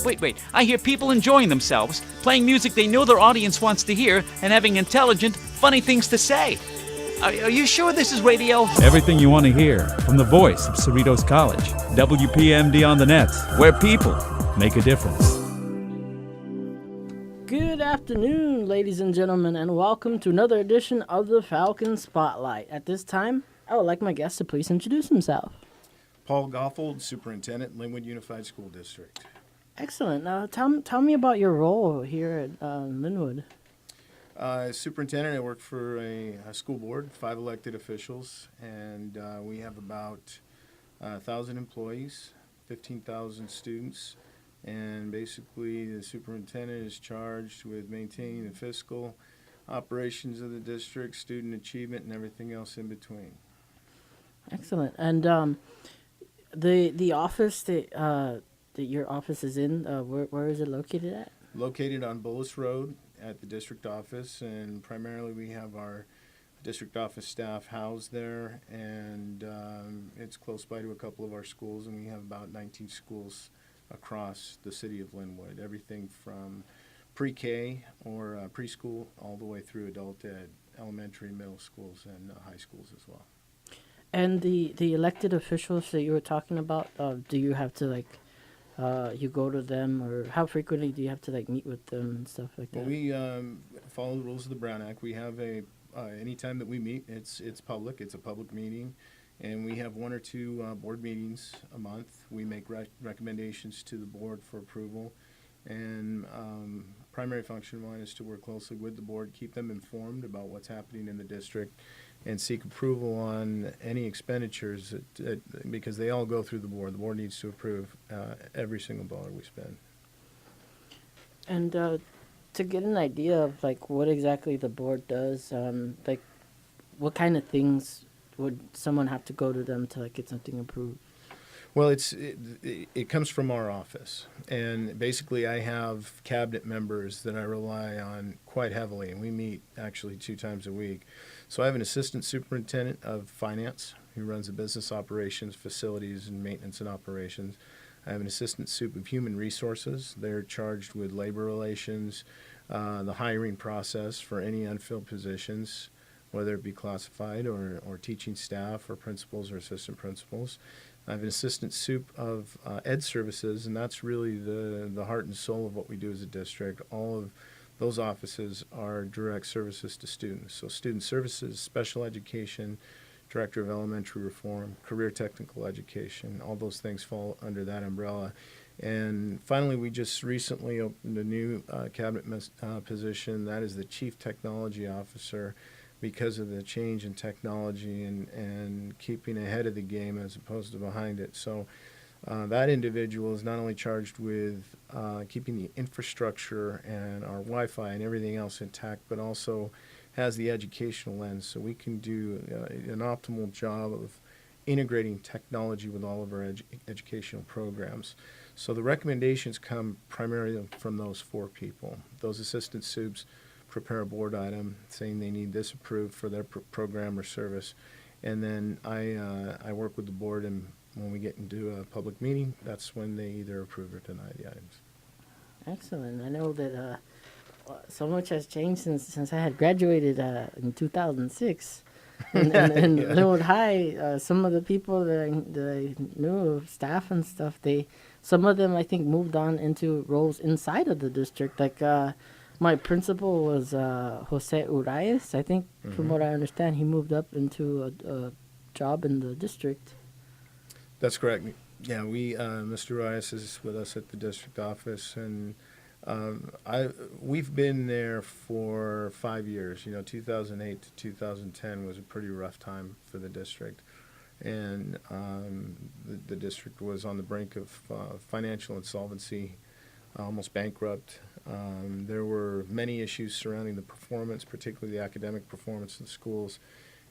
Wait. I hear people enjoying themselves, playing music they know their audience wants to hear, and having intelligent, funny things to say. Are you sure this is radio? Everything you want to hear from the voice of Cerritos College. WPMD on the net, where people make a difference. Good afternoon, ladies and gentlemen, and welcome to another edition of the Falcon Spotlight. At this time, I would like my guest to please introduce himself. Paul Gothold, Superintendent, Lynwood Unified School District. Excellent. Now, tell me about your role here at Lynwood. Superintendent, I work for a school board, 5 elected officials, and we have about 1,000 employees, 15,000 students, and basically the superintendent is charged with maintaining the fiscal operations of the district, student achievement, and everything else in between. Excellent. And the office that your office is in, where is it located at? Located on Bullis Road at the district office, and primarily we have our district office staff housed there, and it's close by to a couple of our schools, and we have about 19 schools across the city of Lynwood, everything from pre-K or preschool all the way through adult ed, elementary, middle schools, and high schools as well. And the elected officials that you were talking about, do you have to you go to them, or how frequently do you have to meet with them and stuff like that? Well, we follow the rules of the Brown Act. We have any time that we meet, it's public. It's a public meeting, and we have 1 or 2 board meetings a month. We make recommendations to the board for approval, and primary function of mine is to work closely with the board, keep them informed about what's happening in the district, and seek approval on any expenditures because they all go through the board. The board needs to approve every single dollar we spend. And to get an idea of what exactly the board does, what kind of things would someone have to go to them to get something approved? Well, it comes from our office, and basically I have cabinet members that I rely on quite heavily, and we meet actually 2 times a week. So I have an assistant superintendent of finance who runs the business operations, facilities, and maintenance and operations. I have an assistant soup of human resources. They're charged with labor relations, the hiring process for any unfilled positions, whether it be classified or teaching staff or principals or assistant principals. I have an assistant soup of ed services, and that's really the heart and soul of what we do as a district. All of those offices are direct services to students. So student services, special education, director of elementary reform, career technical education, all those things fall under that umbrella. And finally, we just recently opened a new cabinet position. That is the chief technology officer, because of the change in technology and keeping ahead of the game as opposed to behind it. So that individual is not only charged with keeping the infrastructure and our Wi-Fi and everything else intact, but also has the educational lens, so we can do an optimal job of integrating technology with all of our educational programs. So the recommendations come primarily from those 4 people. Those assistant soups prepare a board item saying they need this approved for their program or service, and then I work with the board, and when we get into a public meeting, that's when they either approve or deny the items. Excellent. I know that so much has changed since I had graduated in 2006. In Lynwood High, some of the people that I knew, staff and stuff, some of them I think moved on into roles inside of the district. My principal was Jose Urias. I think, from what I understand, he moved up into a job in the district. That's correct. Yeah, Mr. Urias is with us at the district office, and we've been there for 5 years. 2008 to 2010 was a pretty rough time for the district, and the district was on the brink of financial insolvency, almost bankrupt. There were many issues surrounding the performance, particularly the academic performance of the schools.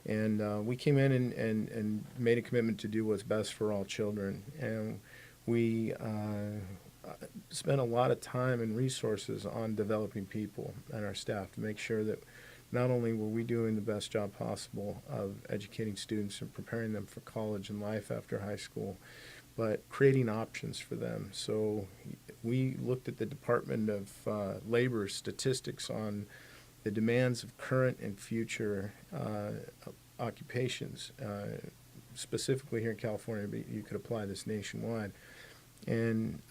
And we came in and made a commitment to do what's best for all children. And we spent a lot of time and resources on developing people and our staff to make sure that not only were we doing the best job possible of educating students and preparing them for college and life after high school, but creating options for them. So we looked at the Department of Labor statistics on the demands of current and future occupations, specifically here in California, but you could apply this nationwide. And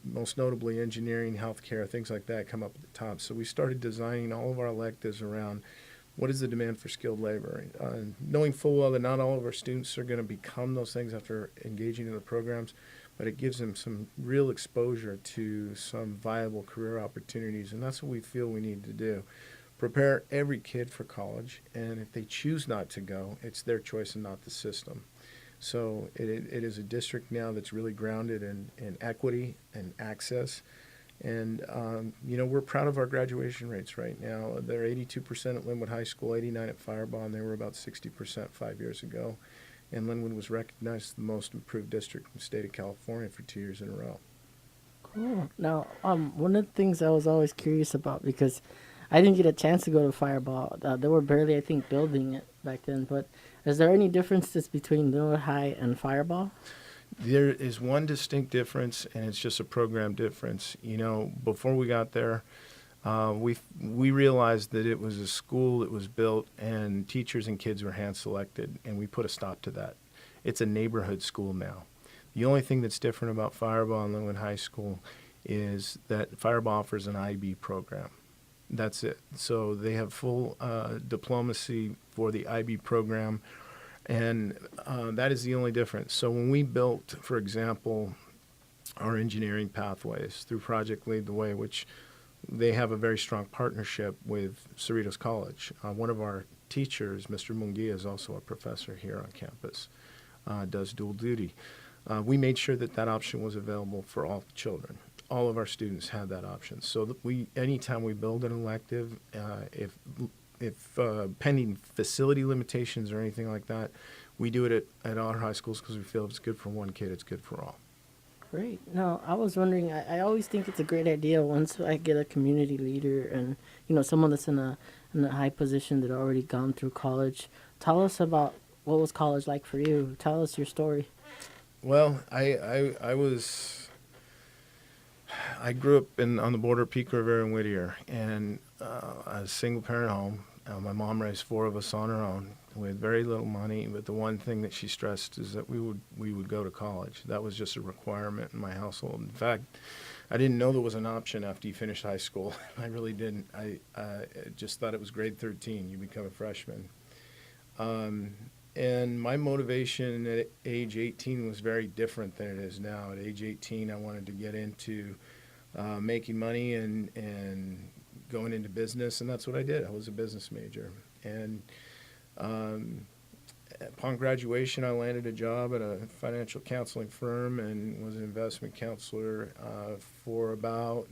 most notably engineering, healthcare, things like that come up at the top. So we started designing all of our electives around what is the demand for skilled labor, knowing full well that not all of our students are going to become those things after engaging in the programs, but it gives them some real exposure to some viable career opportunities, and that's what we feel we need to do. Prepare every kid for college, and if they choose not to go, it's their choice and not the system. So it is a district now that's really grounded in equity and access. And, we're proud of our graduation rates right now. They're 82% at Lynwood High School, 89% at Firebaugh, and they were about 60% 5 years ago. And Lynwood was recognized as the most improved district in the state of California for 2 years in a row. Cool. Now, one of the things I was always curious about, because I didn't get a chance to go to Firebaugh. They were barely, I think, building it back then. But is there any differences between Lynwood High and Firebaugh? There is one distinct difference, and it's just a program difference. Before we got there, we realized that it was a school that was built, and teachers and kids were hand-selected, and we put a stop to that. It's a neighborhood school now. The only thing that's different about Firebaugh and Lynwood High School is that Firebaugh offers an IB program. That's it. So they have full diplomacy for the IB program, and that is the only difference. So when we built, for example, our engineering pathways through Project Lead the Way, which they have a very strong partnership with Cerritos College. One of our teachers, Mr. Munguia, is also a professor here on campus, does dual duty. We made sure that option was available for all children. All of our students had that option. So that anytime we build an elective, if pending facility limitations or anything like that, we do it at our high schools because we feel if it's good for one kid, it's good for all. Great. Now, I was wondering, I always think it's a great idea once I get a community leader and, someone that's in a high position that already gone through college. Tell us about what was college like for you. Tell us your story. Well, I grew up on the border of Pico Rivera and Whittier, and a single-parent home. My mom raised 4 of us on her own with very little money, but the one thing that she stressed is that we would go to college. That was just a requirement in my household. In fact, I didn't know there was an option after you finished high school. I really didn't. I just thought it was grade 13. You become a freshman. And my motivation at age 18 was very different than it is now. At age 18, I wanted to get into making money and going into business, and that's what I did. I was a business major. And upon graduation, I landed a job at a financial counseling firm and was an investment counselor for about,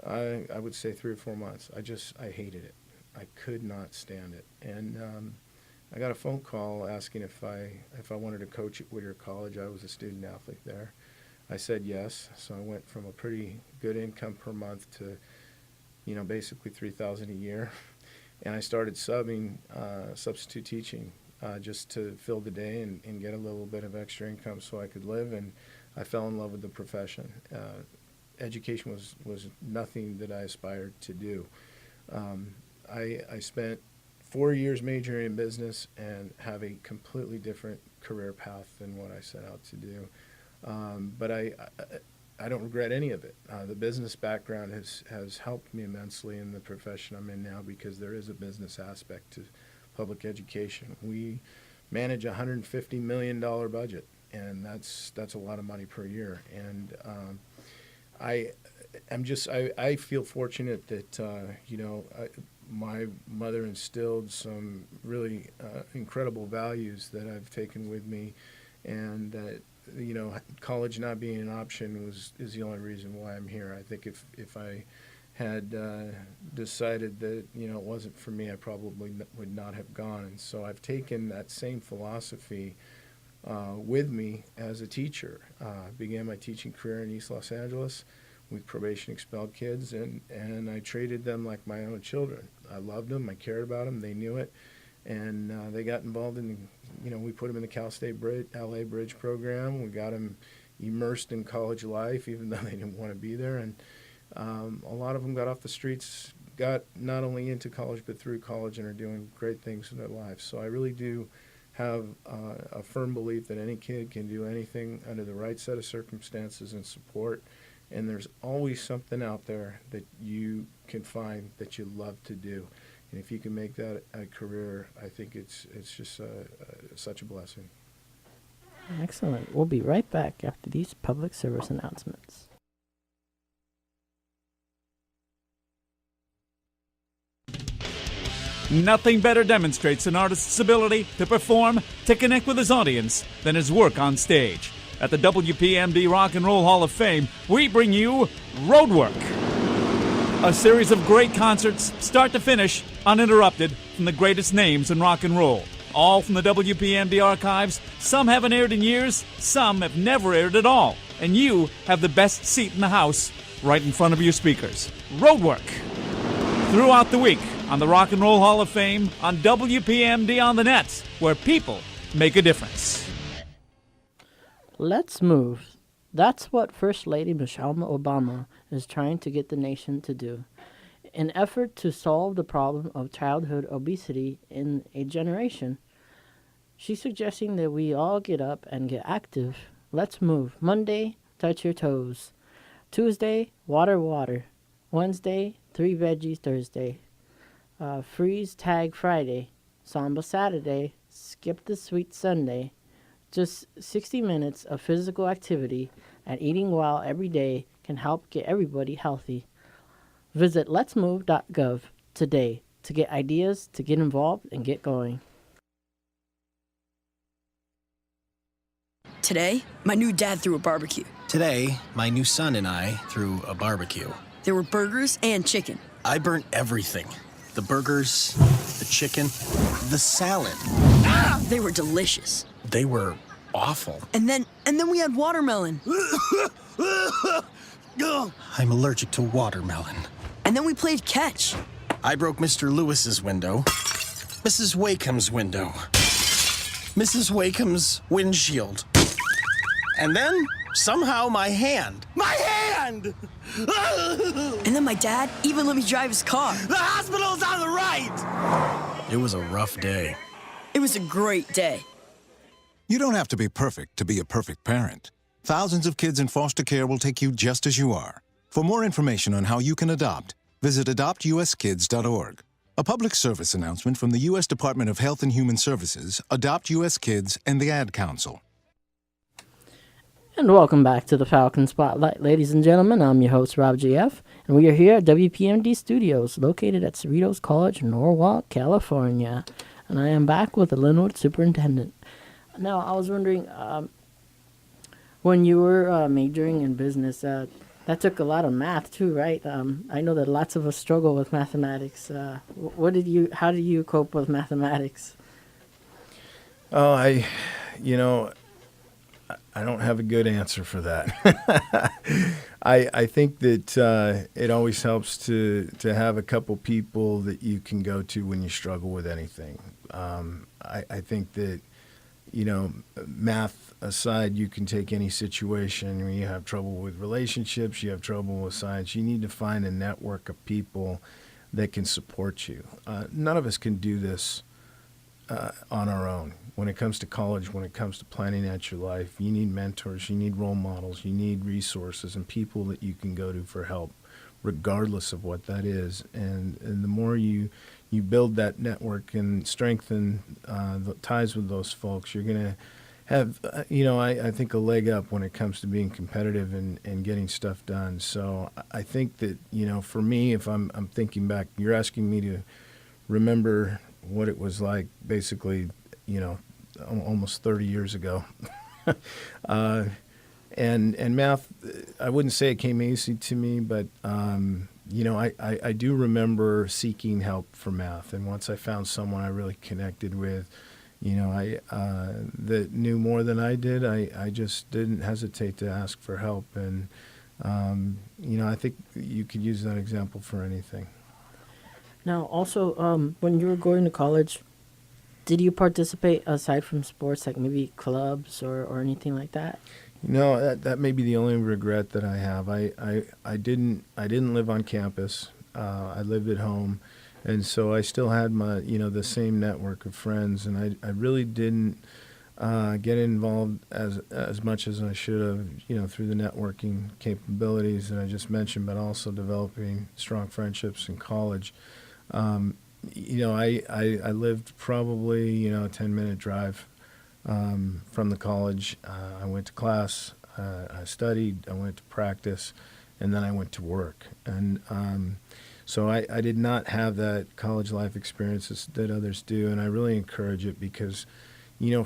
I would say, 3 or 4 months. I hated it. I could not stand it. And I got a phone call asking if I wanted to coach at Whittier College. I was a student athlete there. I said yes, so I went from a pretty good income per month to, basically $3,000 a year, and I started substitute teaching, just to fill the day and get a little bit of extra income so I could live. And I fell in love with the profession. Education was nothing that I aspired to do. I spent 4 years majoring in business and have a completely different career path than what I set out to do. But I don't regret any of it. The business background has helped me immensely in the profession I'm in now because there is a business aspect to public education. We manage a $150 million budget, and that's a lot of money per year. And I feel fortunate that my mother instilled some really incredible values that I've taken with me, and that college not being an option is the only reason why I'm here. I think if I had decided that it wasn't for me, I probably would not have gone. And so I've taken that same philosophy with me as a teacher. Began my teaching career in East Los Angeles with probation expelled kids, and I treated them like my own children. I loved them, I cared about them, they knew it, and they got involved in, we put them in the Cal State LA Bridge program. We got them immersed in college life, even though they didn't want to be there. And a lot of them got off the streets, got not only into college but through college, and are doing great things in their lives. So I really do have a firm belief that any kid can do anything under the right set of circumstances and support. And there's always something out there that you can find that you love to do. And if you can make that a career, I think it's just such a blessing. Excellent. We'll be right back after these public service announcements. Nothing better demonstrates an artist's ability to perform, to connect with his audience, than his work on stage. At the WPMD Rock and Roll Hall of Fame, we bring you Roadwork. A series of great concerts, start to finish, uninterrupted, from the greatest names in rock and roll. All from the WPMD archives. Some haven't aired in years, some have never aired at all. And you have the best seat in the house, right in front of your speakers. Roadwork. Throughout the week, on the Rock and Roll Hall of Fame, on WPMD on the Net, where people make a difference. Let's move. That's what First Lady Michelle Obama is trying to get the nation to do. In an effort to solve the problem of childhood obesity in a generation, she's suggesting that we all get up and get active. Let's move. Monday, touch your toes. Tuesday, water. Wednesday, 3 veggies Thursday. Freeze tag Friday. Samba Saturday. Skip the sweet Sunday. Just 60 minutes of physical activity and eating well every day can help get everybody healthy. Visit letsmove.gov today to get ideas, to get involved, and get going. Today, my new dad threw a barbecue. Today, my new son and I threw a barbecue. There were burgers and chicken. I burnt everything. The burgers, the chicken, the salad. They were delicious. They were awful. And then we had watermelon. I'm allergic to watermelon. And then we played catch. I broke Mr. Lewis's window, Mrs. Wakeham's window, Mrs. Wakeham's windshield, and then somehow my hand. My hand! And then my dad even let me drive his car. The hospital's on the right! It was a rough day. It was a great day. You don't have to be perfect to be a perfect parent. Thousands of kids in foster care will take you just as you are. For more information on how you can adopt, visit adoptuskids.org. A public service announcement from the U.S. Department of Health and Human Services, Adopt U.S. Kids, and the Ad Council. And welcome back to the Falcon Spotlight, ladies and gentlemen. I'm your host, Rob GF, and we are here at WPMD Studios, located at Cerritos College, Norwalk, California. And I am back with the Lynwood Superintendent. Now, I was wondering, when you were majoring in business, that took a lot of math too, right? I know that lots of us struggle with mathematics. How did you cope with mathematics? Oh, I don't have a good answer for that. I think that it always helps to have a couple people that you can go to when you struggle with anything. I think that, math aside, you can take any situation. When you have trouble with relationships, you have trouble with science, you need to find a network of people that can support you. None of us can do this on our own. When it comes to college, when it comes to planning out your life, you need mentors, you need role models, you need resources and people that you can go to for help, regardless of what that is. And the more you build that network and strengthen the ties with those folks, you're going to have, I think, a leg up when it comes to being competitive and getting stuff done. So I think that, for me, if I'm thinking back, you're asking me to remember what it was like basically, almost 30 years ago. And math, I wouldn't say it came easy to me, but, I do remember seeking help for math. And once I found someone I really connected with, that knew more than I did, I just didn't hesitate to ask for help. And, I think you could use that example for anything. Now, also, when you were going to college, did you participate aside from sports, like maybe clubs or anything like that? No, that may be the only regret that I have. I didn't live on campus. I lived at home, and so I still had my the same network of friends, and I really didn't get involved as much as I should have, through the networking capabilities that I just mentioned, but also developing strong friendships in college. I lived probably a 10-minute drive from the college. I went to class, I studied, I went to practice, and then I went to work. And so I did not have that college life experiences that others do, and I really encourage it because,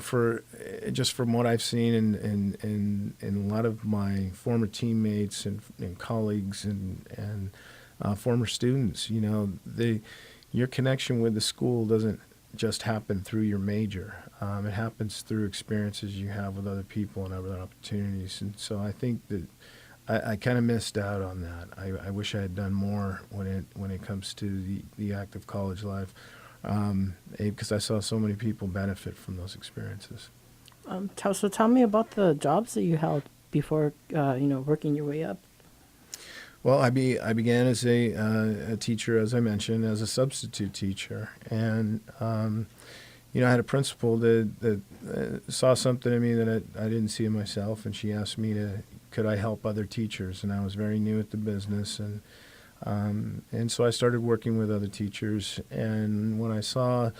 for just from what I've seen in a lot of my former teammates and colleagues and former students, your connection with the school doesn't just happen through your major. It happens through experiences you have with other people and other opportunities. And so I think that I kind of missed out on that. I wish I had done more when it comes to the active college life, because I saw so many people benefit from those experiences. So tell me about the jobs that you held before, working your way up. Well, I began as a teacher, as I mentioned, as a substitute teacher, and I had a principal that saw something in me that I didn't see in myself, and she asked me could I help other teachers, and I was very new at the business, and so I started working with other teachers, and when I saw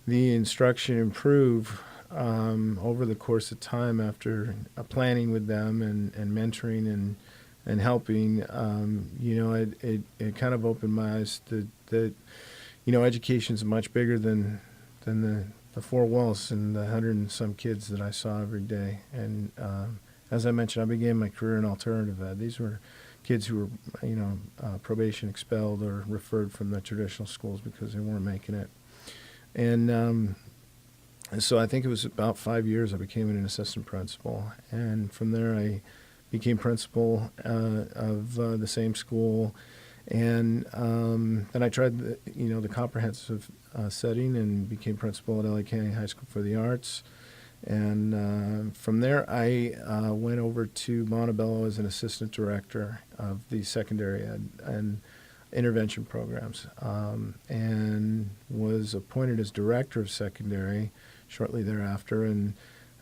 the instruction improve over the course of time after planning with them and mentoring and helping, it kind of opened my eyes that education is much bigger than the four walls and the 100 and some kids that I saw every day. And as I mentioned, I began my career in alternative ed. These were kids who were, probation expelled or referred from the traditional schools because they weren't making it. And so I think it was about 5 years I became an assistant principal. And from there I became principal of the same school. And then I tried the comprehensive setting and became principal at LA County High School for the Arts. And from there, I went over to Montebello as an assistant director of the secondary ed and intervention programs, and was appointed as director of secondary shortly thereafter, and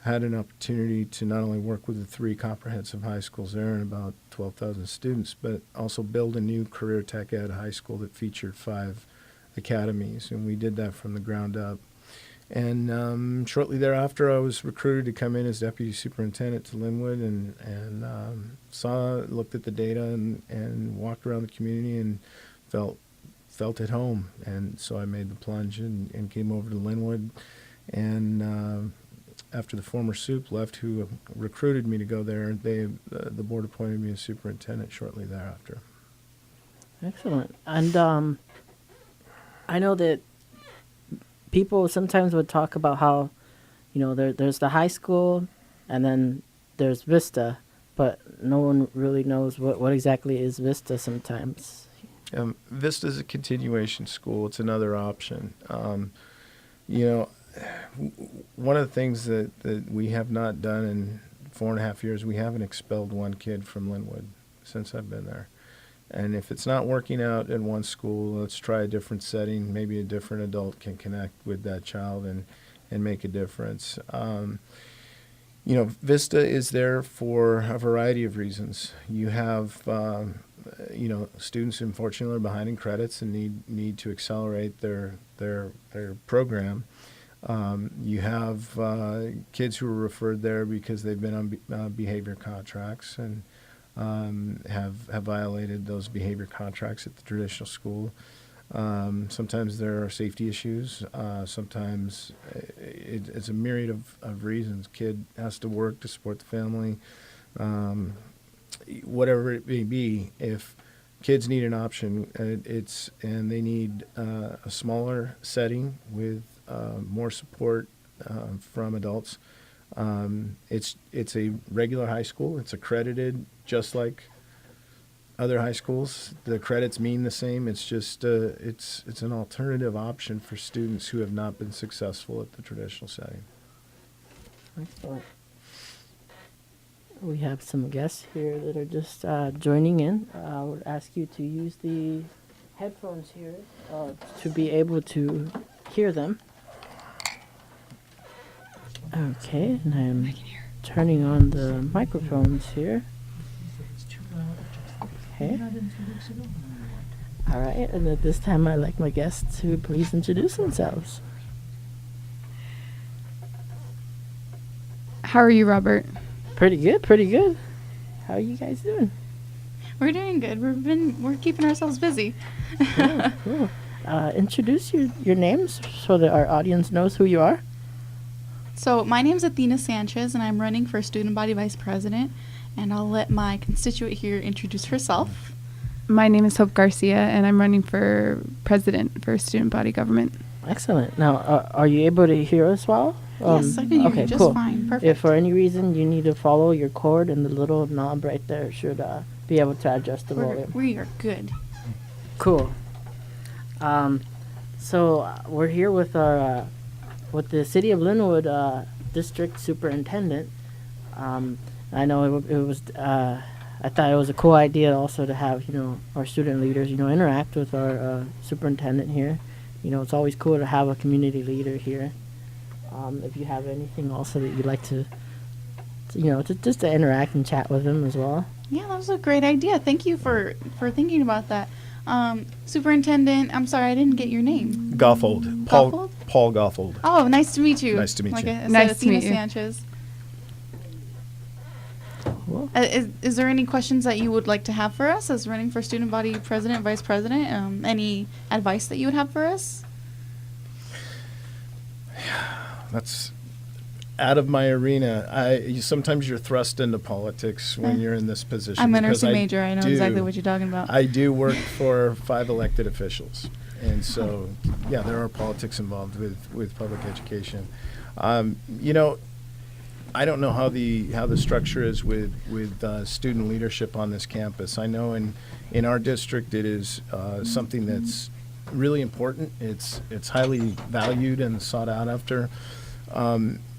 had an opportunity to not only work with the 3 comprehensive high schools there and about 12,000 students, but also build a new career tech ed high school that featured 5 academies, and we did that from the ground up. And shortly thereafter, I was recruited to come in as deputy superintendent to Lynwood, and looked at the data and walked around the community and felt at home. And so I made the plunge and came over to Lynwood. And after the former soup left, who recruited me to go there, the board appointed me as superintendent shortly thereafter. Excellent. And I know that people sometimes would talk about how, there's the high school and then there's Vista, but no one really knows what exactly is Vista sometimes. Vista is a continuation school. It's another option. One of the things that we have not done in 4.5 years, we haven't expelled one kid from Lynwood since I've been there. And if it's not working out in one school, let's try a different setting. Maybe a different adult can connect with that child and make a difference. Vista is there for a variety of reasons. You have, students unfortunately are behind in credits and need to accelerate their program. You have kids who are referred there because they've been on behavior contracts and have violated those behavior contracts at the traditional school. Sometimes there are safety issues. Sometimes it's a myriad of reasons. Kid has to work to support the family. Whatever it may be, if kids need an option, and they need a smaller setting with more support from adults. It's a regular high school. It's accredited just like other high schools. The credits mean the same. It's just it's an alternative option for students who have not been successful at the traditional setting. Excellent. We have some guests here that are just joining in. I would ask you to use the headphones here to be able to hear them. Okay, and I'm turning on the microphones here. Okay. All right, and at this time, I'd like my guests to please introduce themselves. How are you, Robert? Pretty good, pretty good. How are you guys doing? We're doing good. We're keeping ourselves busy. Cool. Introduce your names so that our audience knows who you are. So my name's Athena Sanchez, and I'm running for student body vice president. And I'll let my constituent here introduce herself. My name is Hope Garcia, and I'm running for president for student body government. Excellent. Now, are you able to hear us well? Yes, I can hear you just cool. fine. Perfect. If for any reason you need to follow your cord, and the little knob right there should be able to adjust the volume. We are good. Cool. So we're here with our with the City of Lynwood District Superintendent. I know it was. I thought it was a cool idea also to have our student leaders interact with our superintendent here. It's always cool to have a community leader here. If you have anything also that you'd like to just to interact and chat with them as well. Yeah, that was a great idea. Thank you for thinking about that. Superintendent, I'm sorry, I didn't get your name. Gothold. Gothold? Paul Gothold. Oh, nice to meet you. Nice to meet you. I said, Nice to Athena meet you. Sanchez. Cool. Is there any questions that you would like to have for us as running for student body president, vice president? Any advice that you would have for us? That's out of my arena. Sometimes you're thrust into politics when you're in this position. I'm a because nursing major. I know exactly what you're talking about. I do work for 5 elected officials, and so yeah, there are politics involved with public education. I don't know how the structure is with student leadership on this campus. I know in our district it is something that's really important. It's highly valued and sought out after.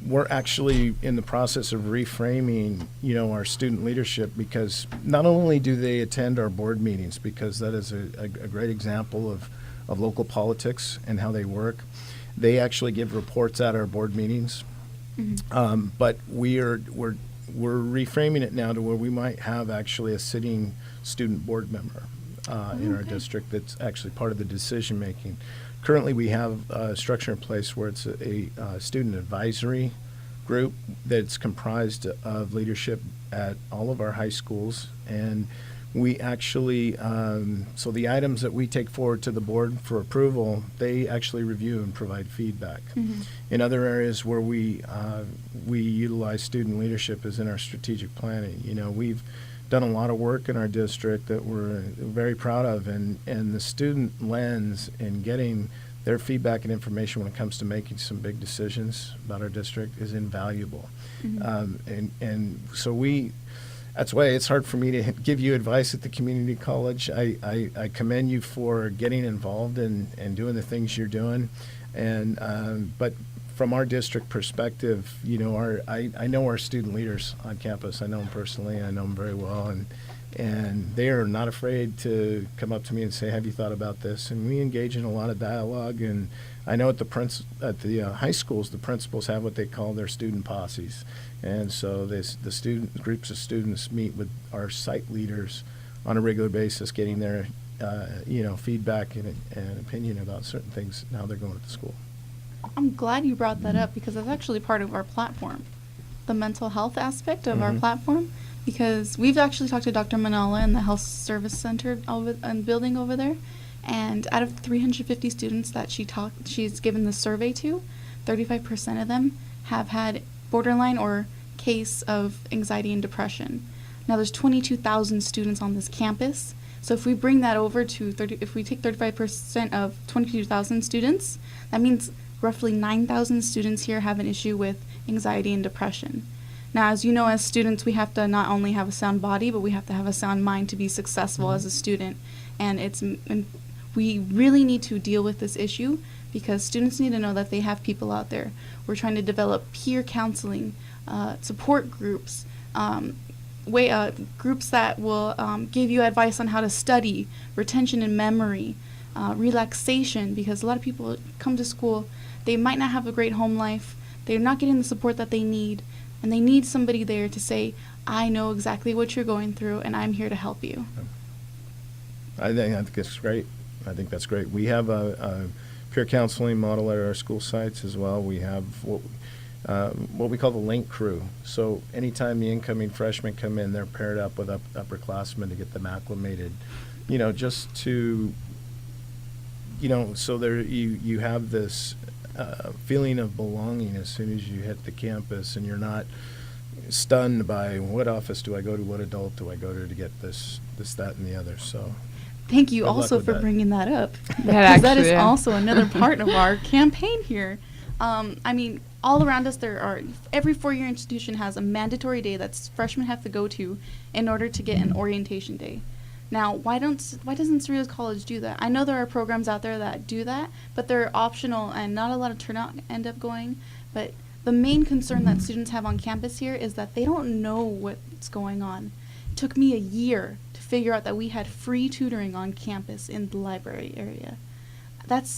We're actually in the process of reframing, our student leadership, because not only do they attend our board meetings, because that is a great example of local politics and how they work. They actually give reports at our board meetings. Mm-hmm. But we're reframing it now to where we might have actually a sitting student board member in our district that's actually part of the decision making. Currently, we have a structure in place where it's a student advisory group that's comprised of leadership at all of our high schools, and we actually so the items that we take forward to the board for approval, they actually review and provide feedback. Mm-hmm. In other areas where we utilize student leadership is in our strategic planning. We've done a lot of work in our district that we're very proud of, and the student lens in getting their feedback and information when it comes to making some big decisions about our district is invaluable. Mm-hmm. And so that's why it's hard for me to give you advice at the community college. I commend you for getting involved and doing the things you're doing, but from our district perspective, I know our student leaders on campus. I know them personally. I know them very well, and they are not afraid to come up to me and say, "Have you thought about this?" And we engage in a lot of dialogue. And I know at the high schools, the principals have what they call their student posses, and so the groups of students meet with our site leaders on a regular basis, getting their feedback and opinion about certain things and how they're going to the school. I'm glad you brought that up, because that's actually part of our platform, the mental health aspect of our platform, because we've actually talked to Dr. Manala in the Health Service Center building over there, and out of 350 students that she's given the survey to, 35% of them have had borderline or case of anxiety and depression. Now there's 22,000 students on this campus, so if we bring that over to if we take 35% of 22,000 students, that means roughly 9,000 students here have an issue with anxiety and depression. Now, as you know, as students, we have to not only have a sound body, but we have to have a sound mind to be successful as a student. And we really need to deal with this issue, because students need to know that they have people out there. We're trying to develop peer counseling, support groups, groups that will give you advice on how to study, retention and memory, relaxation, because a lot of people come to school, they might not have a great home life, they're not getting the support that they need, and they need somebody there to say, I know exactly what you're going through, and I'm here to help you. I think that's great. I think that's great. We have a peer counseling model at our school sites as well. We have what we call the link crew. So anytime the incoming freshmen come in, they're paired up with upperclassmen to get them acclimated, just to, so there you have this feeling of belonging as soon as you hit the campus, and you're not stunned by what office do I go to, what adult do I go to get this, that, and the other. So thank you good luck also with for that. bringing that up. That Because that is actually, yeah. also another part of our campaign here. I mean, all around us every four-year institution has a mandatory day that freshmen have to go to in order to get an orientation day. Now, why doesn't Cerritos College do that? I know there are programs out there that do that, but they're optional and not a lot of turnout end up going. But the main concern that students have on campus here is that they don't know what's going on. It took me a year to figure out that we had free tutoring on campus in the library area. That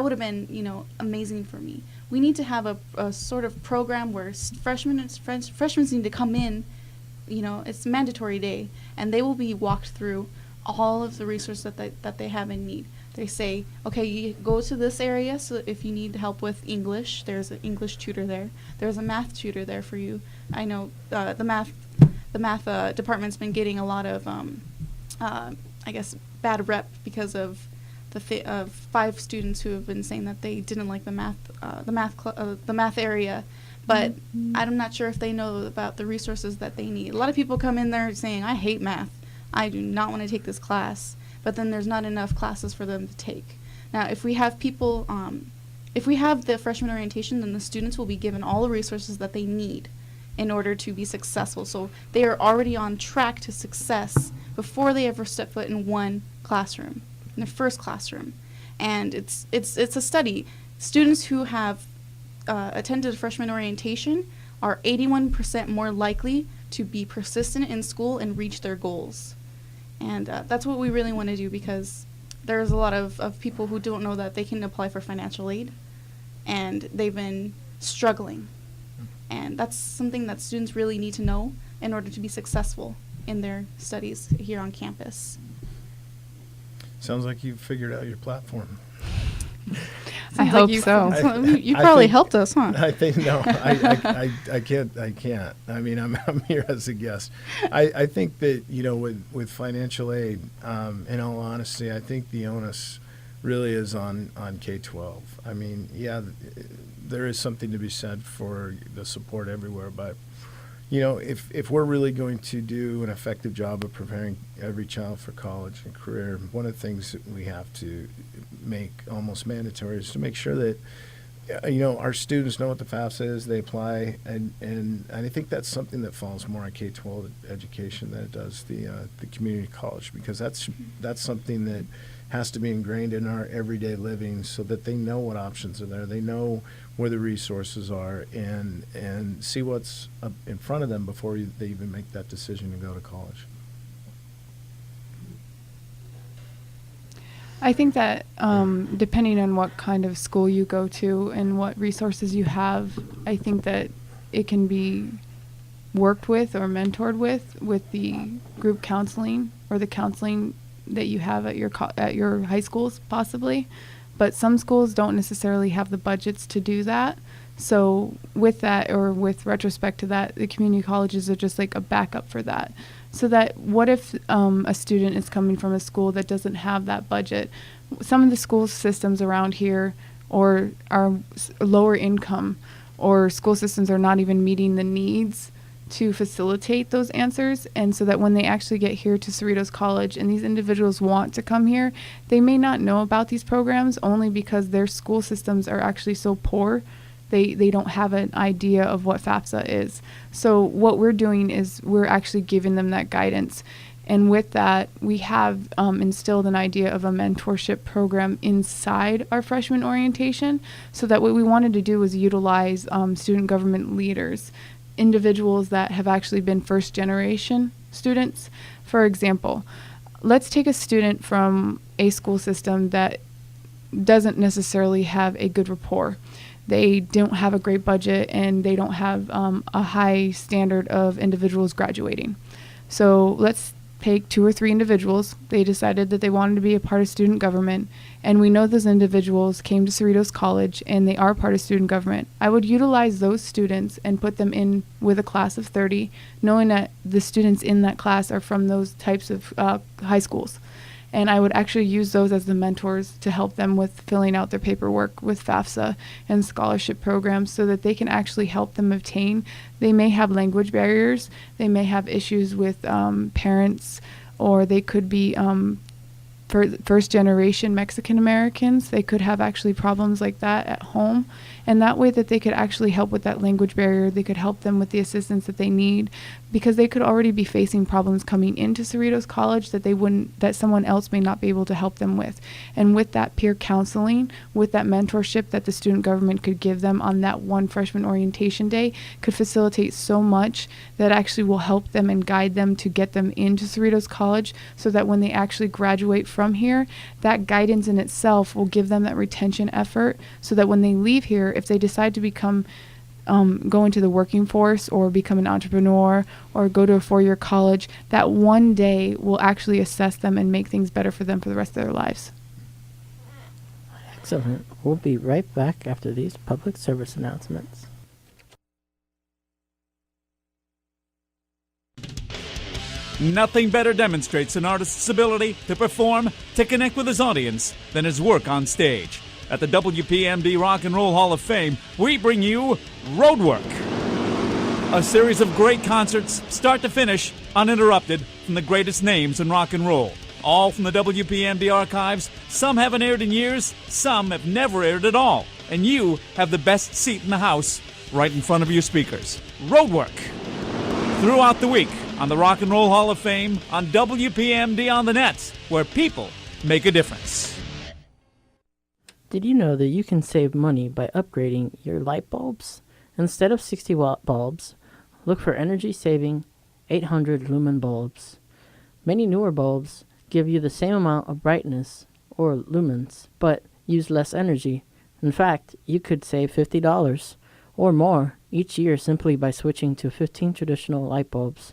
would have been, amazing for me. We need to have a sort of program where freshmen need to come in, it's a mandatory day, and they will be walked through all of the resources that they have in need. They say, okay, you go to this area, so if you need help with English, there's an English tutor there. There's a math tutor there for you. I know the math department's been getting a lot of, bad rep because of of 5 students who have been saying that they didn't like the math area, but I'm not sure if they know about the resources that they need. A lot of people come in there saying, I hate math. I do not want to take this class, but then there's not enough classes for them to take. Now, if we have people, if we have the freshman orientation, then the students will be given all the resources that they need in order to be successful. So they are already on track to success before they ever step foot in one classroom, in their first classroom. And it's a study. Students who have attended freshman orientation are 81% more likely to be persistent in school and reach their goals. And that's what we really want to do, because there's a lot of people who don't know that they can apply for financial aid, and they've been struggling. And that's something that students really need to know in order to be successful in their studies here on campus. Sounds like you've figured out your platform. I hope so. You probably helped us, huh? I think no. I can't. I mean, I'm here as a guest. I think that with financial aid, in all honesty, I think the onus really is on K-12. I mean, yeah, there is something to be said for the support everywhere, but if we're really going to do an effective job of preparing every child for college and career, one of the things that we have to make almost mandatory is to make sure that our students know what the FAFSA is, they apply, and I think that's something that falls more on K-12 education than it does the community college, because that's something that has to be ingrained in our everyday living so that they know what options are there, they know where the resources are, and see what's up in front of them before they even make that decision to go to college. I think that depending on what kind of school you go to and what resources you have, I think that it can be worked with or mentored with the group counseling or the counseling that you have at your high schools possibly. But some schools don't necessarily have the budgets to do that. So with that, or with retrospect to that, the community colleges are just like a backup for that. So that what if a student is coming from a school that doesn't have that budget? Some of the school systems around here or are lower income, or school systems are not even meeting the needs to facilitate those answers. And so that when they actually get here to Cerritos College and these individuals want to come here, they may not know about these programs only because their school systems are actually so poor. They don't have an idea of what FAFSA is. So what we're doing is we're actually giving them that guidance. And with that, we have instilled an idea of a mentorship program inside our freshman orientation, so that what we wanted to do was utilize student government leaders individuals that have actually been first generation students. For example, let's take a student from a school system that doesn't necessarily have a good rapport. They don't have a great budget, and they don't have a high standard of individuals graduating. So let's take 2 or 3 individuals. They decided that they wanted to be a part of student government, and we know those individuals came to Cerritos College and they are part of student government. I would utilize those students and put them in with a class of 30, knowing that the students in that class are from those types of high schools. And I would actually use those as the mentors to help them with filling out their paperwork with FAFSA and scholarship programs so that they can actually help them obtain. They may have language barriers, they may have issues with parents, or they could be first generation Mexican Americans. They could have actually problems like that at home. And that way that they could actually help with that language barrier, they could help them with the assistance that they need, because they could already be facing problems coming into Cerritos College that someone else may not be able to help them with. And with that peer counseling, with that mentorship that the student government could give them on that one freshman orientation day, could facilitate so much that actually will help them and guide them to get them into Cerritos College, so that when they actually graduate from here, that guidance in itself will give them that retention effort, so that when they leave here, if they decide to become go into the working force or become an entrepreneur or go to a 4-year college, that one day will actually assess them and make things better for them for the rest of their lives. Excellent. We'll be right back after these public service announcements. Nothing better demonstrates an artist's ability to perform, to connect with his audience, than his work on stage. At the WPMD Rock and Roll Hall of Fame, we bring you Roadwork. A series of great concerts, start to finish, uninterrupted, from the greatest names in rock and roll. All from the WPMD archives. Some haven't aired in years, some have never aired at all. And you have the best seat in the house, right in front of your speakers. Roadwork. Throughout the week, on the Rock and Roll Hall of Fame, on WPMD on the net, where people make a difference. Did you know that you can save money by upgrading your light bulbs? Instead of 60-watt bulbs, look for energy-saving 800-lumen bulbs. Many newer bulbs give you the same amount of brightness, or lumens, but use less energy. In fact, you could save $50 or more each year simply by switching to 15 traditional light bulbs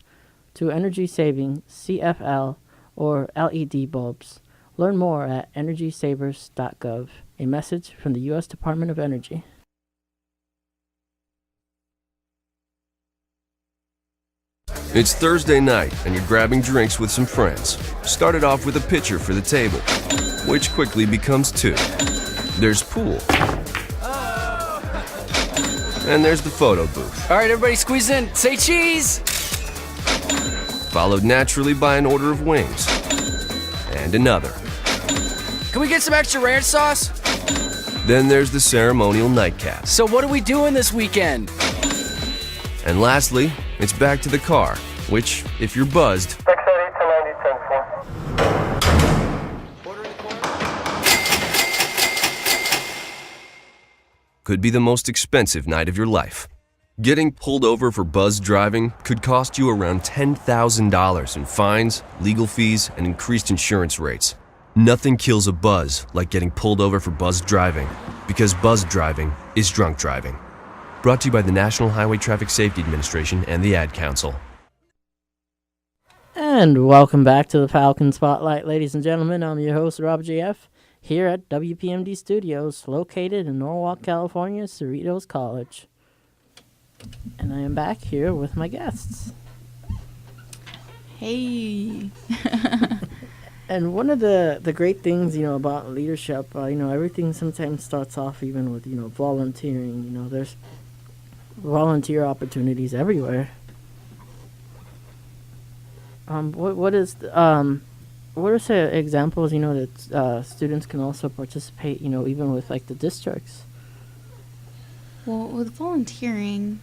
to energy-saving CFL or LED bulbs. Learn more at energysavers.gov. A message from the U.S. Department of Energy. It's Thursday night, and you're grabbing drinks with some friends. Started off with a pitcher for the table, which quickly becomes 2. There's pool. And there's the photo booth. All right, everybody squeeze in. Say cheese! Followed naturally by an order of wings. And another. Can we get some extra ranch sauce? Then there's the ceremonial nightcap. So what are we doing this weekend? And lastly, it's back to the car, which, if you're buzzed, could be the most expensive night of your life. Getting pulled over for buzz driving could cost you around $10,000 in fines, legal fees, and increased insurance rates. Nothing kills a buzz like getting pulled over for buzz driving, because buzz driving is drunk driving. Brought to you by the National Highway Traffic Safety Administration and the Ad Council. And welcome back to the Falcon Spotlight, ladies and gentlemen. I'm your host, Rob GF, here at WPMD Studios, located in Norwalk, California, Cerritos College. And I am back here with my guests. Hey. And one of the great things, about leadership, everything sometimes starts off even with, volunteering. There's volunteer opportunities everywhere. What are some examples, that students can also participate, even with like the districts? Well, with volunteering,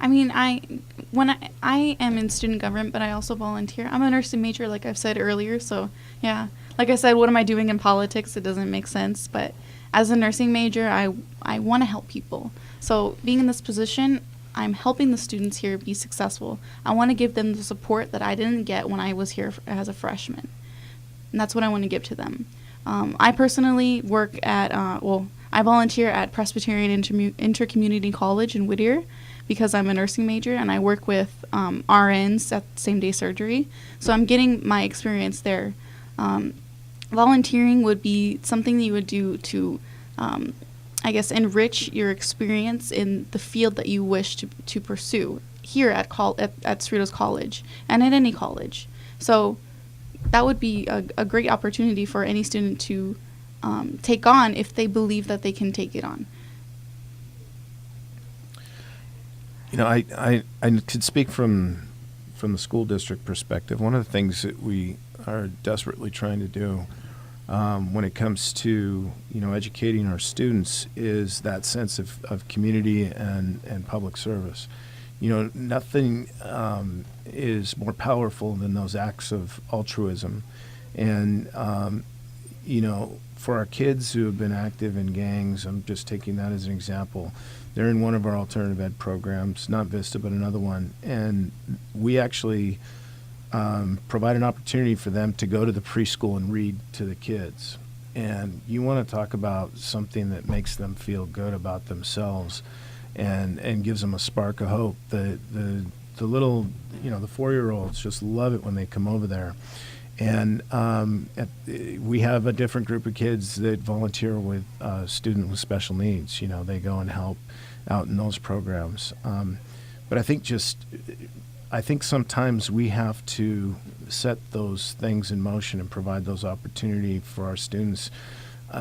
I mean, I am in student government, but I also volunteer. I'm a nursing major, like I've said earlier, so yeah. Like I said, what am I doing in politics? It doesn't make sense, but as a nursing major, I want to help people. So being in this position, I'm helping the students here be successful. I want to give them the support that I didn't get when I was here as a freshman. And that's what I want to give to them. I personally work at, I volunteer at Presbyterian Intercommunity College in Whittier because I'm a nursing major, and I work with RNs at same-day surgery. So I'm getting my experience there. Volunteering would be something that you would do to, I guess, enrich your experience in the field that you wish to pursue here at Cerritos College and at any college. So that would be a great opportunity for any student to take on if they believe that they can take it on. You know, I could speak from the school district perspective. One of the things that we are desperately trying to do when it comes to, you know, educating our students is that sense of community and public service. You know, nothing is more powerful than those acts of altruism. And, you know, for our kids who have been active in gangs, I'm just taking that as an example, they're in one of our alternative ed programs, not Vista, but another one. And we actually provide an opportunity for them to go to the preschool and read to the kids. And you want to talk about something that makes them feel good about themselves and gives them a spark of hope. The little, you know, the 4-year-olds just love it when they come over there. And we have a different group of kids that volunteer with students with special needs. You know, they go and help out in those programs. But I think sometimes we have to set those things in motion and provide those opportunity for our students.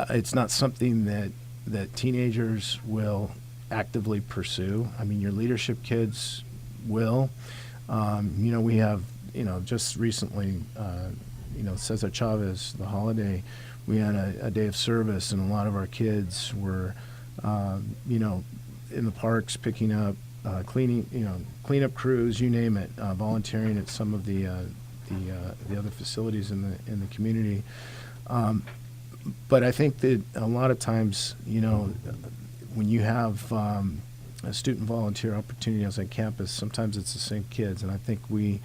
It's not something that teenagers will actively pursue. I mean, your leadership kids will. You know, we have, you know, just recently, you know, Cesar Chavez, the holiday, we had a day of service, and a lot of our kids were, you know, in the parks picking up, cleaning, you know, cleanup crews, you name it, volunteering at some of the other facilities in the community. But I think that a lot of times, you know, when you have a student volunteer opportunities on campus, sometimes it's the same kids, and I think we,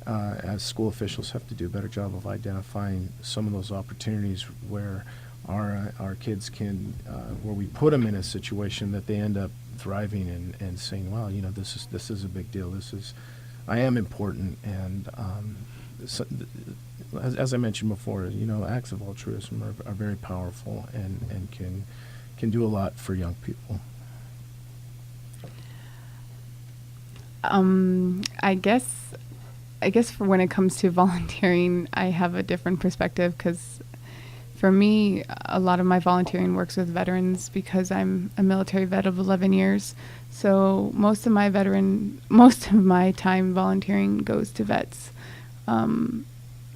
as school officials, have to do a better job of identifying some of those opportunities where our kids can, where we put them in a situation that they end up thriving and saying, wow, you know, this is a big deal. I am important, and so, as I mentioned before, you know, acts of altruism are very powerful and can do a lot for young people. I guess for when it comes to volunteering, I have a different perspective, because for me, a lot of my volunteering works with veterans because I'm a military vet of 11 years. So most of my time volunteering goes to vets,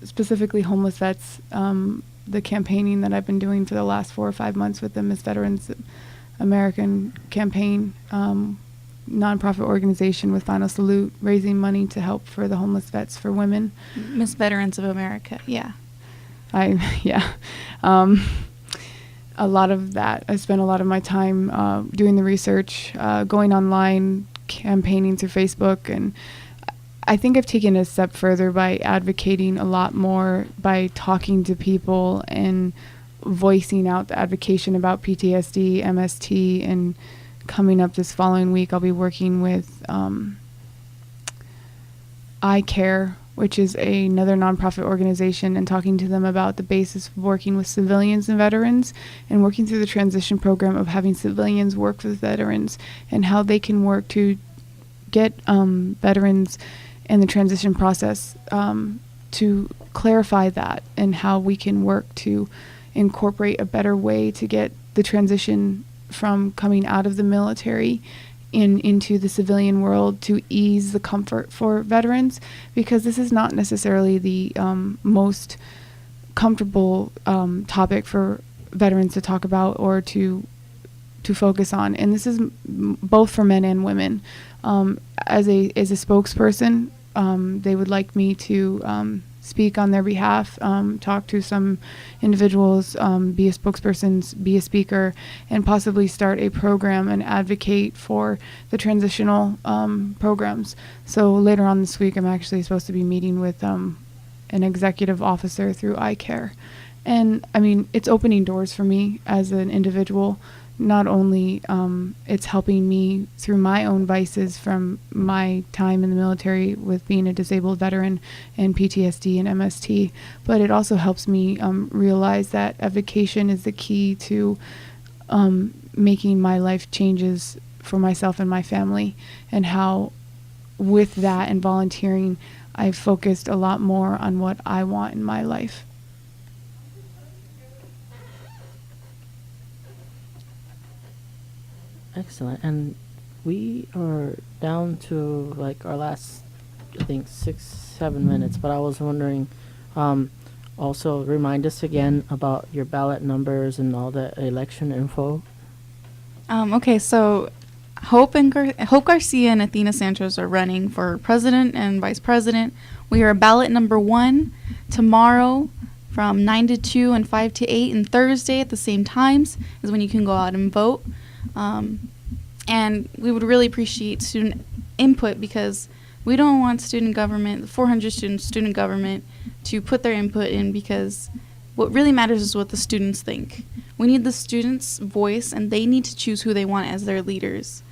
specifically homeless vets. The campaigning that I've been doing for the last 4 or 5 months with them is Veterans American Campaign, nonprofit organization with Final Salute, raising money to help for the homeless vets for women. Miss Veterans of America, yeah. A lot of that, I spent a lot of my time doing the research, going online, campaigning through Facebook, and I think I've taken a step further by advocating a lot more, by talking to people and voicing out the advocation about PTSD, MST, and coming up this following week, I'll be working with iCare, which is another nonprofit organization, and talking to them about the basis of working with civilians and veterans, and working through the transition program of having civilians work with veterans and how they can work to get veterans in the transition process, to clarify that, and how we can work to incorporate a better way to get the transition from coming out of the military into the civilian world, to ease the comfort for veterans, because this is not necessarily the most comfortable topic for veterans to talk about or to focus on, and this is both for men and women. As a spokesperson, they would like me to speak on their behalf, talk to some individuals, be a spokesperson, be a speaker, and possibly start a program and advocate for the transitional programs. So later on this week, I'm actually supposed to be meeting with an executive officer through iCare. And I mean, it's opening doors for me as an individual. Not only it's helping me through my own vices from my time in the military with being a disabled veteran and PTSD and MST, but it also helps me realize that education is the key to making my life changes for myself and my family, and how with that and volunteering, I've focused a lot more on what I want in my life. Excellent. And we are down to like our last, I think, 6-7 minutes, but I was wondering, also remind us again about your ballot numbers and all the election info. Okay, so Hope Garcia and Athena Sanchez are running for president and vice president. We are ballot number 1 tomorrow from 9 to 2 and 5 to 8, and Thursday at the same times is when you can go out and vote. And we would really appreciate student input, because we don't want student government, 400 student government, to put their input in, because what really matters is what the students think. We need the students' voice, and they need to choose who they want as their leaders.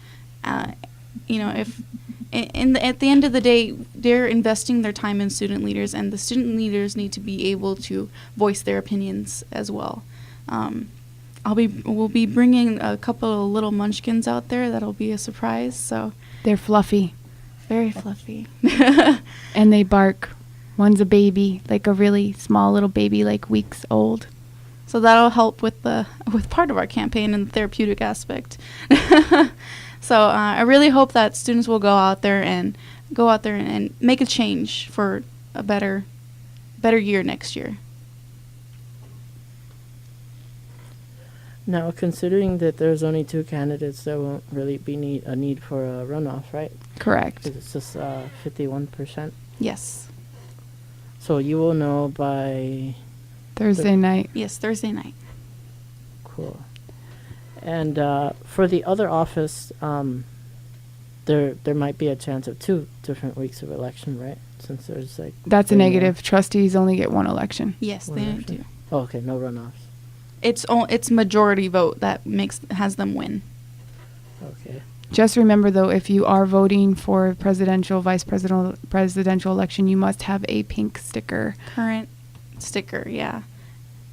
If at the end of the day, they're investing their time in student leaders, and the student leaders need to be able to voice their opinions as well. We'll be bringing a couple of little munchkins out there. That'll be a surprise. So They're fluffy. very fluffy. And they bark. One's a baby, like a really small little baby, like weeks old. So that'll help with part of our campaign and the therapeutic aspect. So I really hope that students will go out there and make a change for a better year next year. Now, considering that there's only 2 candidates, there won't really be a need for a runoff, right? Correct. 'Cause it's just 51%. Yes. So you will know by Thursday night. Yes, Thursday night. Cool. And for the other office, there might be a chance of 2 different weeks of election, right? Since there's like That's a negative. Trustees only get 1 election. Yes, One they election. do. Oh, okay, no runoffs. It's majority vote that has them win. Okay. Just remember, though, if you are voting for presidential, vice presidential election, you must have a pink sticker. Current sticker, yeah.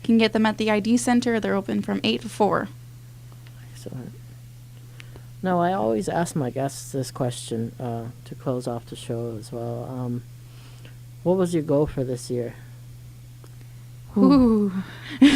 You can get them at the ID center. They're open from 8 to 4. Excellent. Now, I always ask my guests this question to close off the show as well. What was your goal for this year? Ooh. You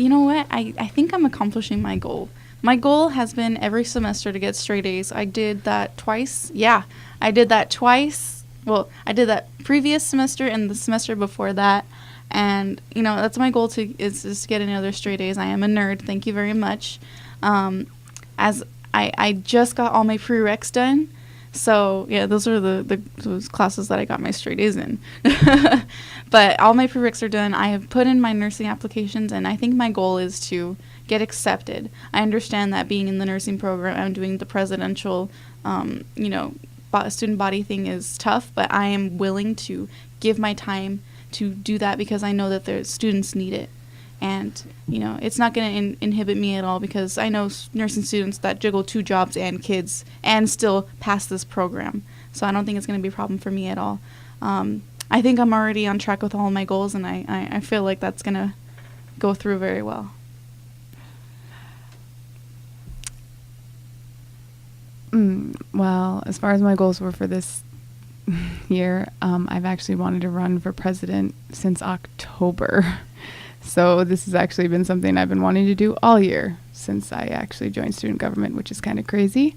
know what? I think I'm accomplishing my goal. My goal has been every semester to get straight A's. I did that twice. Yeah, I did that twice. Well, I did that previous semester and the semester before that. And, that's my goal is to get another straight A's. I am a nerd. Thank you very much. As I just got all my prereqs done. So, yeah, those are those classes that I got my straight A's in. But all my prereqs are done. I have put in my nursing applications, and I think my goal is to get accepted. I understand that being in the nursing program, I'm doing the presidential, student body thing is tough, but I am willing to give my time to do that because I know that the students need it. And, it's not going to inhibit me at all, because I know nursing students that juggle 2 jobs and kids and still pass this program. So I don't think it's going to be a problem for me at all. I think I'm already on track with all my goals, and I feel like that's going to go through very well. Well, as far as my goals were for this year, I've actually wanted to run for president since October. So this has actually been something I've been wanting to do all year since I actually joined student government, which is kind of crazy.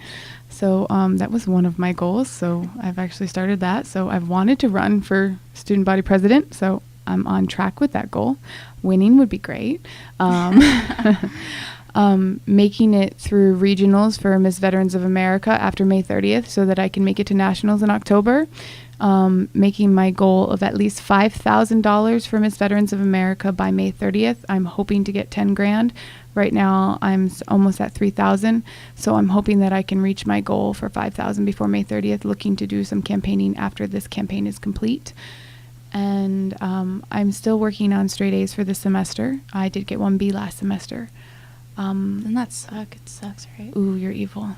So that was one of my goals. So I've actually started that. So I've wanted to run for student body president. So I'm on track with that goal. Winning would be great. Making it through regionals for Miss Veterans of America after May 30th so that I can make it to nationals in October. making my goal of at least $5,000 for Miss Veterans of America by May 30th. I'm hoping to get 10 grand. Right now, I'm almost at 3,000, so I'm hoping that I can reach my goal for 5,000 before May 30th, looking to do some campaigning after this campaign is complete. And I'm still working on straight A's for this semester. I did get 1B last semester. Doesn't that suck? It sucks, right? Ooh, you're evil.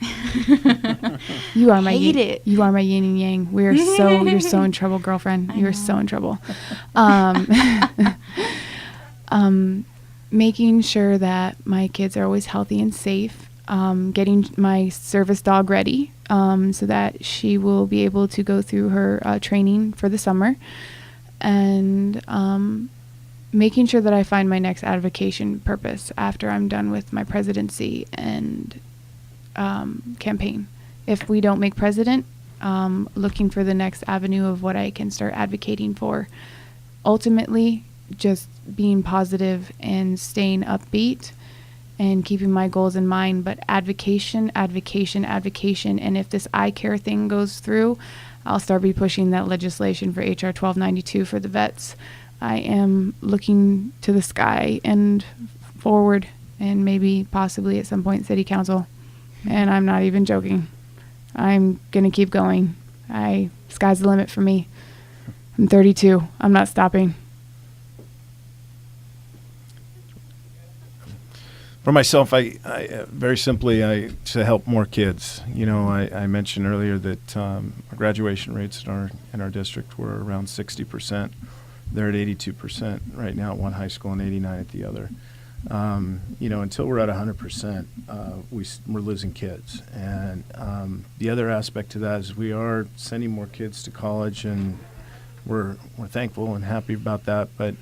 You are my Hate it. You are my yin and yang. You're so in trouble, girlfriend. You're so in trouble. Making sure that my kids are always healthy and safe. Getting my service dog ready so that she will be able to go through her training for the summer. And making sure that I find my next advocation purpose after I'm done with my presidency and campaign. If we don't make president, looking for the next avenue of what I can start advocating for. Ultimately, just being positive and staying upbeat and keeping my goals in mind, but advocation. And if this eye care thing goes through, I'll start be pushing that legislation for HR 1292 for the vets. I am looking to the sky and forward, and maybe possibly at some point city council. And I'm not even joking. I'm going to keep going. Sky's the limit for me. I'm 32. I'm not stopping. For myself, I very simply, to help more kids. You know, I mentioned earlier that our graduation rates in our district were around 60%. They're at 82% right now at one high school and 89 at the other. You know, until we're at 100%, we're losing kids. And the other aspect to that is we are sending more kids to college, and we're thankful and happy about that. But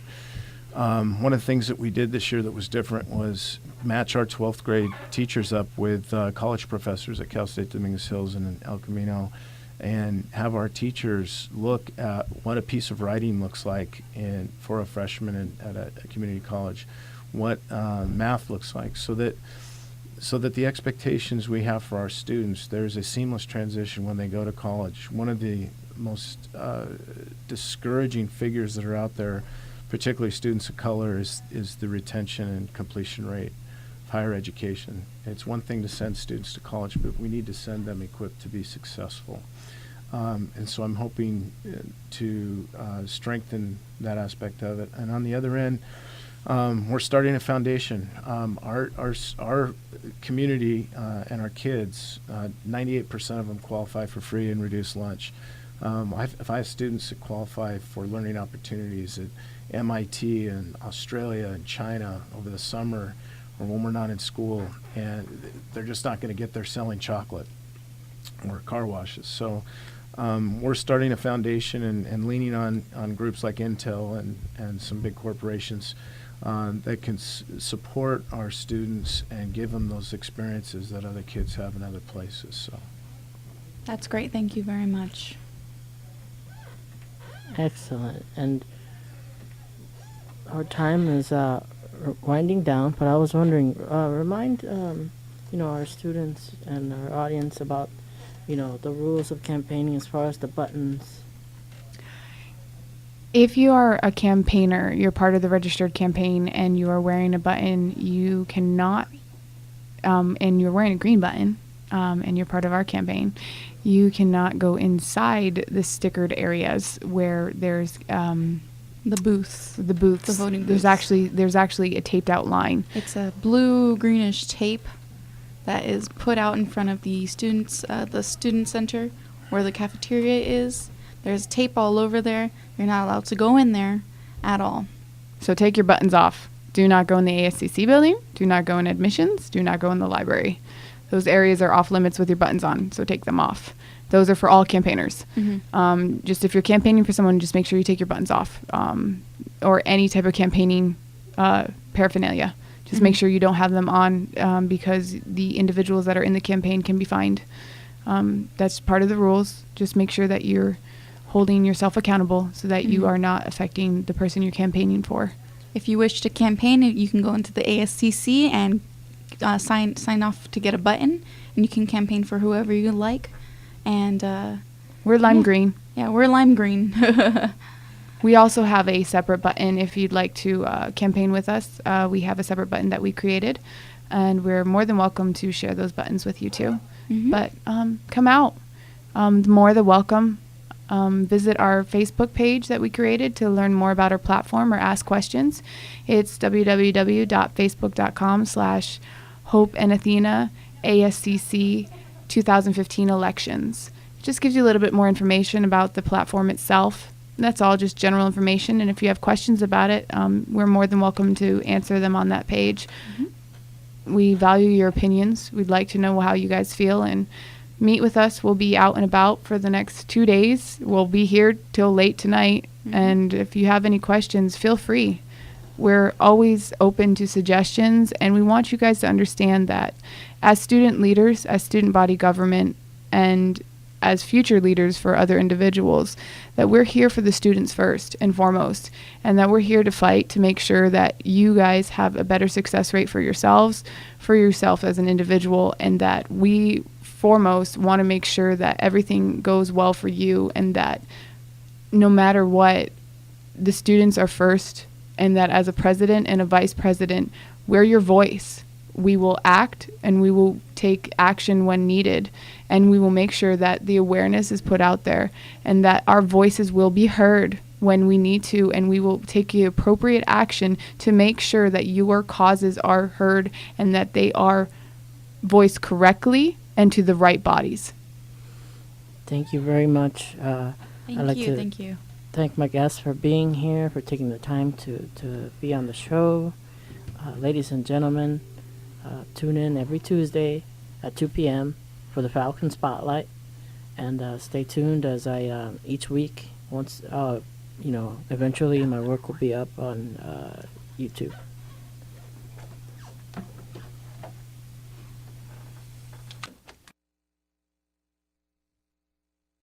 one of the things that we did this year that was different was match our 12th grade teachers up with college professors at Cal State Dominguez Hills and in El Camino, and have our teachers look at what a piece of writing looks like for a freshman at a community college, what math looks like, so that the expectations we have for our students, there's a seamless transition when they go to college. One of the most discouraging figures that are out there, particularly students of color, is the retention and completion rate of higher education. It's one thing to send students to college, but we need to send them equipped to be successful. And so I'm hoping to strengthen that aspect of it. And on the other end, we're starting a foundation. Our community and our kids, 98% of them qualify for free and reduced lunch. If I have students that qualify for learning opportunities at MIT and Australia and China over the summer, or when we're not in school, and they're just not going to get there selling chocolate or car washes. So we're starting a foundation and leaning on groups like Intel and some big corporations that can support our students and give them those experiences that other kids have in other places. So That's great. Thank you very much. Excellent. And our time is winding down, but I was wondering, remind our students and our audience about the rules of campaigning as far as the buttons. If you are a campaigner, you're part of the registered campaign, and you are wearing a button, you cannot, and you're wearing a green button, and you're part of our campaign, you cannot go inside the stickered areas where there's the booths. The voting booths. There's actually a taped out line. It's a blue greenish tape that is put out in front of the students, the student center where the cafeteria is. There's tape all over there. You're not allowed to go in there at all. So take your buttons off. Do not go in the ASCC building. Do not go in admissions. Do not go in the library. Those areas are off limits with your buttons on, so take them off. Those are for all campaigners. Mm-hmm. Just if you're campaigning for someone, just make sure you take your buttons off, or any type of campaigning paraphernalia. Just Mm-hmm. make sure you don't have them on, because the individuals that are in the campaign can be fined. That's part of the rules. Just make sure that you're holding yourself accountable so that you are not affecting the person you're campaigning for. If you wish to campaign, you can go into the ASCC and sign off to get a button, and you can campaign for whoever you like. And we're lime green. Yeah, Yeah, we're lime green. We also have a separate button if you'd like to campaign with us. We have a separate button that we created, and we're more than welcome to share those buttons with you too. But come out. The more the welcome. Visit our Facebook page that we created to learn more about our platform or ask questions. It's www.facebook.com/Hope and Athena ASCC 2015 elections. It just gives you a little bit more information about the platform itself. That's all just general information. And if you have questions about it, we're more than welcome to answer them on that page. We value your opinions. We'd like to know how you guys feel, and meet with us. We'll be out and about for the next 2 days. We'll be here till late tonight. And if you have any questions, feel free. We're always open to suggestions, and we want you guys to understand that as student leaders, as student body government, and as future leaders for other individuals, that we're here for the students first and foremost, and that we're here to fight to make sure that you guys have a better success rate for yourself as an individual, and that we foremost want to make sure that everything goes well for you, and that no matter what, the students are first, and that as a president and a vice president, we're your voice. We will act, and we will take action when needed, and we will make sure that the awareness is put out there, and that our voices will be heard when we need to, and we will take the appropriate action to make sure that your causes are heard and that they are voiced correctly and to the right bodies. Thank you very much. Thank you. Thank my guests for being here, for taking the time to be on the show. Ladies and gentlemen, tune in every Tuesday at 2 p.m. for the Falcon Spotlight, and stay tuned as I each week, once eventually my work will be up on YouTube.